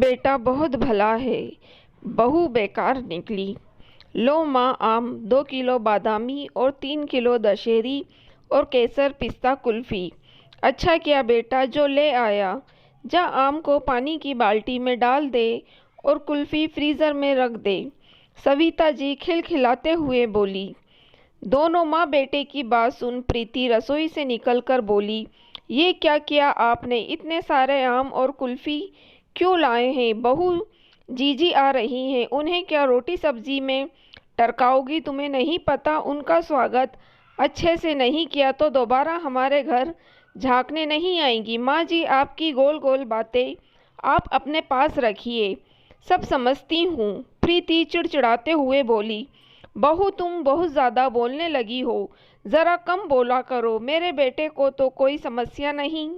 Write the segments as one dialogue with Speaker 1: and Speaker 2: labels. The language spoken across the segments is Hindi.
Speaker 1: बेटा बहुत भला है, बहू बेकार निकली। लो माँ आम, 2 किलो बादामी और 3 किलो दशहरी और केसर पिस्ता कुल्फी। अच्छा किया बेटा जो ले आया। जा आम को पानी की बाल्टी में डाल दे और कुल्फी फ्रीज़र में रख दे। सविता जी खिलखिलाते हुए बोली। दोनों माँ बेटे की बात सुन प्रीति रसोई से निकलकर बोली, ये क्या किया आपने? इतने सारे आम और कुल्फी क्यों लाए हैं? बहू जीजी आ रही हैं, उन्हें क्या रोटी सब्जी में टरकाओगी? तुम्हें नहीं पता उनका स्वागत अच्छे से नहीं किया तो दोबारा हमारे घर झांकने नहीं आएंगी। माँ जी आपकी गोल गोल बातें आप अपने पास रखिए, सब समझती हूँ। प्रीति चिड़चिड़ाते हुए बोली। बहू तुम बहुत ज़्यादा बोलने लगी हो, ज़रा कम बोला करो। मेरे बेटे को तो कोई समस्या नहीं,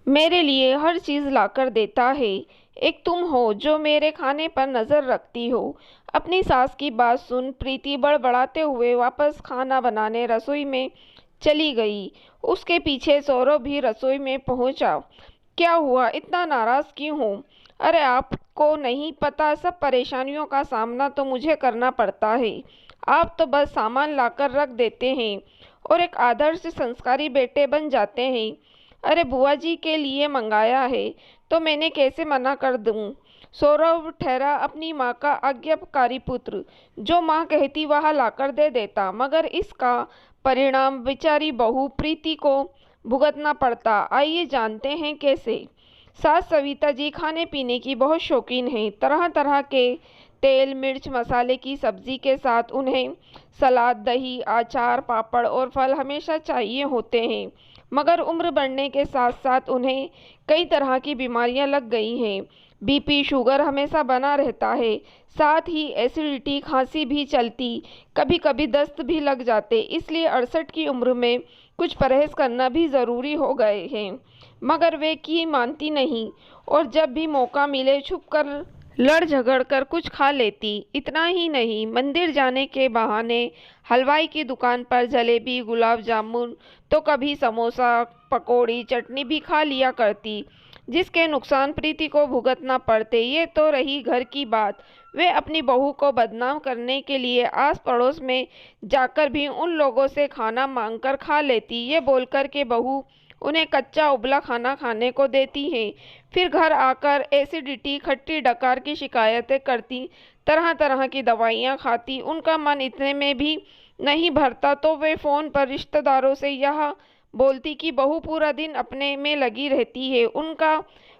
Speaker 1: मेरे लिए हर चीज़ लाकर देता है। एक तुम हो जो मेरे खाने पर नज़र रखती हो। अपनी सास की बात सुन प्रीति बड़बड़ाते हुए वापस खाना बनाने रसोई में चली गई। उसके पीछे सौरभ भी रसोई में पहुंचा। क्या हुआ, इतना नाराज़ क्यों हो? अरे आपको नहीं पता, सब परेशानियों का सामना तो मुझे करना पड़ता है। आप तो बस सामान लाकर रख देते हैं और एक आदर्श संस्कारी बेटे बन जाते हैं। अरे बुआ जी के लिए मंगाया है तो मैंने कैसे मना कर दूं? सौरभ ठहरा अपनी माँ का आज्ञाकारी पुत्र, जो माँ कहती वह लाकर दे देता, मगर इसका परिणाम बेचारी बहू प्रीति को भुगतना पड़ता। आइए जानते हैं कैसे। सास सविता जी खाने पीने की बहुत शौकीन हैं। तरह तरह के तेल मिर्च मसाले की सब्जी के साथ उन्हें सलाद, दही, अचार, पापड़ और फल हमेशा चाहिए होते हैं। मगर उम्र बढ़ने के साथ साथ उन्हें कई तरह की बीमारियां लग गई हैं। बीपी, शुगर हमेशा बना रहता है, साथ ही एसिडिटी, खांसी भी चलती, कभी कभी दस्त भी लग जाते। इसलिए 68 की उम्र में कुछ परहेज करना भी ज़रूरी हो गए हैं। मगर वे की मानती नहीं और जब भी मौका मिले छुपकर लड़ झगड़ कर कुछ खा लेती। इतना ही नहीं, मंदिर जाने के बहाने हलवाई की दुकान पर जलेबी, गुलाब जामुन तो कभी समोसा, पकौड़ी, चटनी भी खा लिया करती, जिसके नुकसान प्रीति को भुगतना पड़ते। ये तो रही घर की बात। वे अपनी बहू को बदनाम करने के लिए आस पड़ोस में जाकर भी उन लोगों से खाना मांगकर खा लेती, ये बोलकर के बहू उन्हें कच्चा उबला खाना खाने को देती है। फिर घर आकर एसिडिटी, खट्टी डकार की शिकायतें करती, तरह तरह की दवाइयाँ खाती। उनका मन इतने में भी नहीं भरता तो वे फ़ोन पर रिश्तेदारों से यह बोलती कि बहू पूरा दिन अपने में लगी रहती है, उनका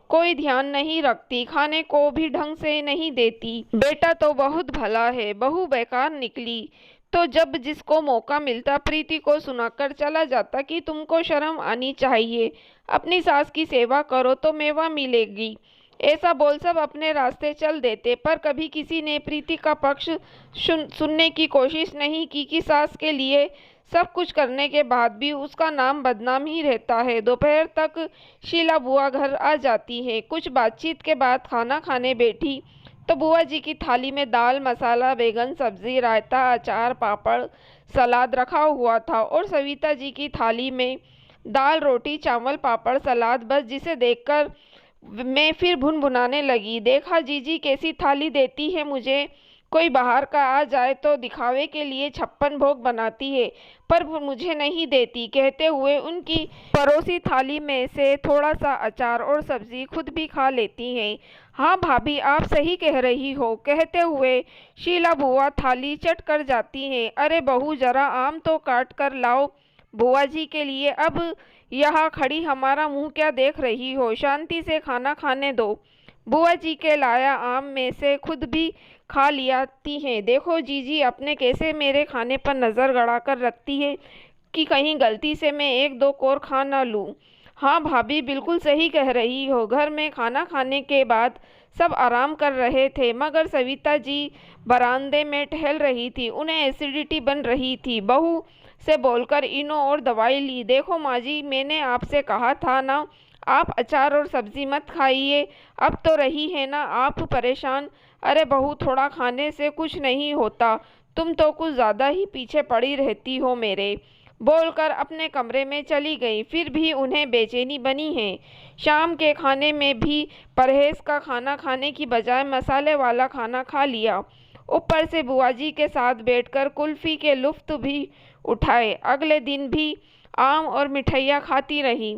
Speaker 1: कोई ध्यान नहीं रखती, खाने को भी ढंग से नहीं देती। बेटा तो बहुत भला है, बहू बेकार निकली। तो जब जिसको मौका मिलता प्रीति को सुनाकर चला जाता कि तुमको शर्म आनी चाहिए, अपनी सास की सेवा करो तो मेवा मिलेगी। ऐसा बोल सब अपने रास्ते चल देते, पर कभी किसी ने प्रीति का पक्ष सुनने की कोशिश नहीं की कि सास के लिए सब कुछ करने के बाद भी उसका नाम बदनाम ही रहता है। दोपहर तक शीला बुआ घर आ जाती है। कुछ बातचीत के बाद खाना खाने बैठी तो बुआ जी की थाली में दाल, मसाला, बैगन, सब्जी, रायता, अचार, पापड़, सलाद रखा हुआ था और सविता जी की थाली में दाल, रोटी, चावल, पापड़, सलाद। बस जिसे देखकर मैं फिर भुनभुनाने लगी, देखा जीजी कैसी थाली देती है मुझे। कोई बाहर का आ जाए तो दिखावे के लिए 56 भोग बनाती है, पर मुझे नहीं देती। कहते हुए उनकी परोसी थाली में से थोड़ा सा अचार और सब्जी खुद भी खा लेती हैं। हाँ भाभी आप सही कह रही हो, कहते हुए शीला बुआ थाली चट कर जाती हैं। अरे बहू जरा आम तो काट कर लाओ बुआ जी के लिए। अब यहाँ खड़ी हमारा मुंह क्या देख रही हो, शांति से खाना खाने दो। बुआ जी के लाया आम में से खुद भी खा लियाती हैं। देखो जीजी अपने कैसे मेरे खाने पर नज़र गड़ा कर रखती है कि कहीं गलती से मैं एक दो कोर खा ना लूँ। हाँ भाभी बिल्कुल सही कह रही हो। घर में खाना खाने के बाद सब आराम कर रहे थे, मगर सविता जी बरामदे में टहल रही थी, उन्हें एसिडिटी बन रही थी। बहू से बोलकर इनो और दवाई ली। देखो माँ जी मैंने आपसे कहा था ना, आप अचार और सब्जी मत खाइए। अब तो रही है ना आप परेशान। अरे बहू थोड़ा खाने से कुछ नहीं होता, तुम तो कुछ ज़्यादा ही पीछे पड़ी रहती हो मेरे। बोलकर अपने कमरे में चली गई। फिर भी उन्हें बेचैनी बनी है। शाम के खाने में भी परहेज का खाना खाने की बजाय मसाले वाला खाना खा लिया। ऊपर से बुआ जी के साथ बैठकर कुल्फी के लुफ्त भी उठाए। अगले दिन भी आम और मिठाइयाँ खाती रही।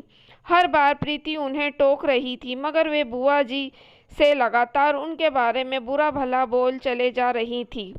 Speaker 1: हर बार प्रीति उन्हें टोक रही थी, मगर वे बुआ जी से लगातार उनके बारे में बुरा भला बोल चले जा रही थी।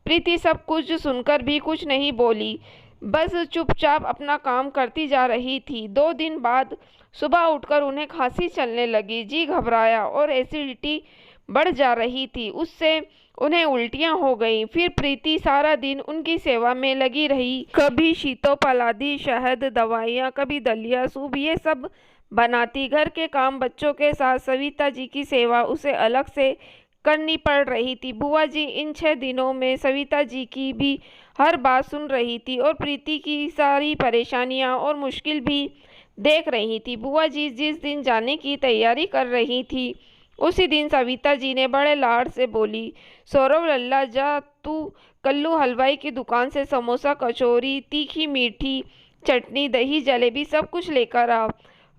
Speaker 1: प्रीति सब कुछ सुनकर भी कुछ नहीं बोली, बस चुपचाप अपना काम करती जा रही थी। 2 दिन बाद सुबह उठकर उन्हें खांसी चलने लगी। जी घबराया और एसिडिटी बढ़ जा रही थी। उससे उन्हें उल्टियाँ हो गईं। फिर प्रीति सारा दिन उनकी सेवा में लगी रही। कभी शीतोपलादी, शहद, दवाइयाँ, कभी दलिया, सूप, ये सब बनाती। घर के काम बच्चों के साथ सविता जी की सेवा उसे अलग से करनी पड़ रही थी। बुआ जी इन 6 दिनों में सविता जी की भी हर बात सुन रही थी और प्रीति की सारी परेशानियां और मुश्किल भी देख रही थी। बुआ जी जिस दिन जाने की तैयारी कर रही थी, उसी दिन सविता जी ने बड़े लाड से बोली, सौरव लल्ला, जा तू कल्लू हलवाई की दुकान से समोसा, कचौरी, तीखी मीठी चटनी, दही, जलेबी सब कुछ लेकर आ।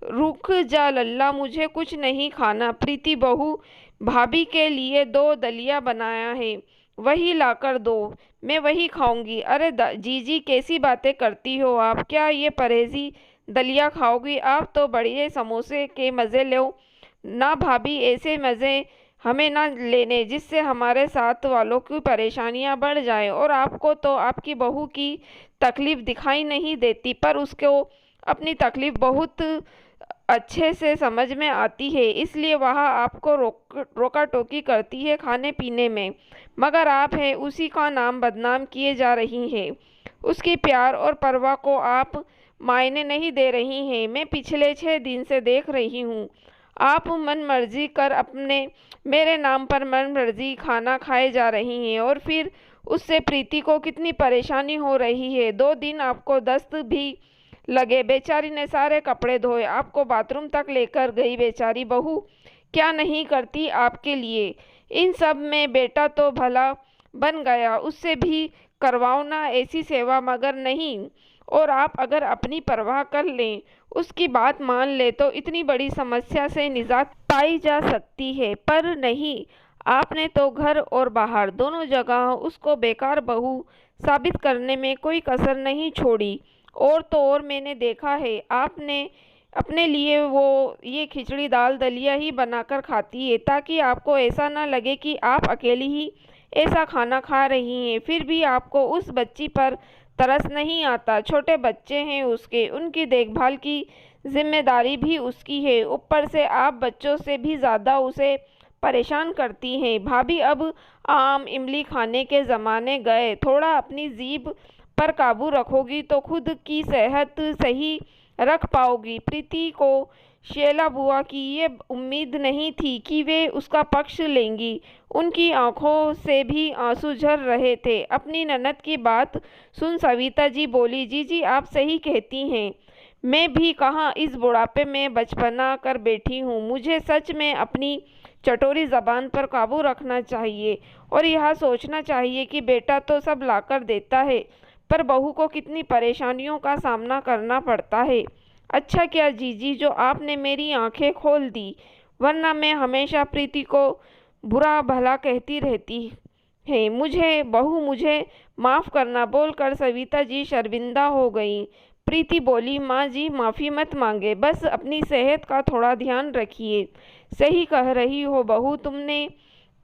Speaker 1: रुक जा लल्ला, मुझे कुछ नहीं खाना। प्रीति बहू, भाभी के लिए 2 दलिया बनाया है, वही लाकर दो, मैं वही खाऊंगी। अरे जीजी, कैसी बातें करती हो आप? क्या ये परहेजी दलिया खाओगी? आप तो बढ़िया समोसे के मज़े लो ना भाभी। ऐसे मज़े हमें ना लेने जिससे हमारे साथ वालों की परेशानियां बढ़ जाए। और आपको तो आपकी बहू की तकलीफ़ दिखाई नहीं देती, पर उसको अपनी तकलीफ़ बहुत अच्छे से समझ में आती है, इसलिए वह आपको रोका टोकी करती है खाने पीने में, मगर आप है उसी का नाम बदनाम किए जा रही हैं। उसकी प्यार और परवाह को आप मायने नहीं दे रही हैं। मैं पिछले 6 दिन से देख रही हूँ, आप मन मर्जी कर अपने मेरे नाम पर मन मर्जी खाना खाए जा रही हैं, और फिर उससे प्रीति को कितनी परेशानी हो रही है। 2 दिन आपको दस्त भी लगे। बेचारी ने सारे कपड़े धोए, आपको बाथरूम तक लेकर गई। बेचारी बहू क्या नहीं करती आपके लिए। इन सब में बेटा तो भला बन गया, उससे भी करवाओ ना ऐसी सेवा, मगर नहीं। और आप अगर अपनी परवाह कर लें, उसकी बात मान ले, तो इतनी बड़ी समस्या से निजात पाई जा सकती है, पर नहीं। आपने तो घर और बाहर दोनों जगह उसको बेकार बहू साबित करने में कोई कसर नहीं छोड़ी। और तो और मैंने देखा है, आपने अपने लिए वो ये खिचड़ी दाल दलिया ही बनाकर खाती है, ताकि आपको ऐसा ना लगे कि आप अकेली ही ऐसा खाना खा रही हैं। फिर भी आपको उस बच्ची पर तरस नहीं आता। छोटे बच्चे हैं उसके, उनकी देखभाल की जिम्मेदारी भी उसकी है। ऊपर से आप बच्चों से भी ज़्यादा उसे परेशान करती हैं। भाभी, अब आम इमली खाने के ज़माने गए। थोड़ा अपनी जीभ पर काबू रखोगी तो खुद की सेहत सही रख पाओगी। प्रीति को शैला बुआ की ये उम्मीद नहीं थी कि वे उसका पक्ष लेंगी। उनकी आंखों से भी आंसू झर रहे थे। अपनी ननद की बात सुन सविता जी बोली, जीजी आप सही कहती हैं, मैं भी कहाँ इस बुढ़ापे में बचपना कर बैठी हूँ। मुझे सच में अपनी चटोरी ज़बान पर काबू रखना चाहिए और यह सोचना चाहिए कि बेटा तो सब लाकर देता है, पर बहू को कितनी परेशानियों का सामना करना पड़ता है। अच्छा किया जीजी जो आपने मेरी आंखें खोल दी, वरना मैं हमेशा प्रीति को बुरा भला कहती रहती है। मुझे माफ़ करना, बोलकर सविता जी शर्मिंदा हो गई। प्रीति बोली, माँ जी माफ़ी मत मांगे, बस अपनी सेहत का थोड़ा ध्यान रखिए। सही कह रही हो बहू, तुमने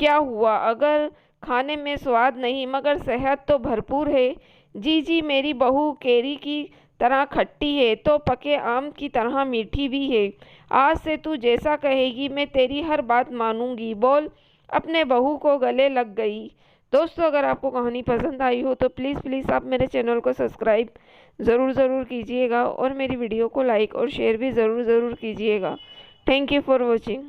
Speaker 1: क्या हुआ अगर खाने में स्वाद नहीं मगर सेहत तो भरपूर है। जी मेरी बहू केरी की तरह खट्टी है तो पके आम की तरह मीठी भी है। आज से तू जैसा कहेगी मैं तेरी हर बात मानूंगी, बोल अपने बहू को गले लग गई। दोस्तों, अगर आपको कहानी पसंद आई हो तो प्लीज़ आप मेरे चैनल को सब्सक्राइब ज़रूर कीजिएगा और मेरी वीडियो को लाइक और शेयर भी ज़रूर कीजिएगा। Thank you for watching.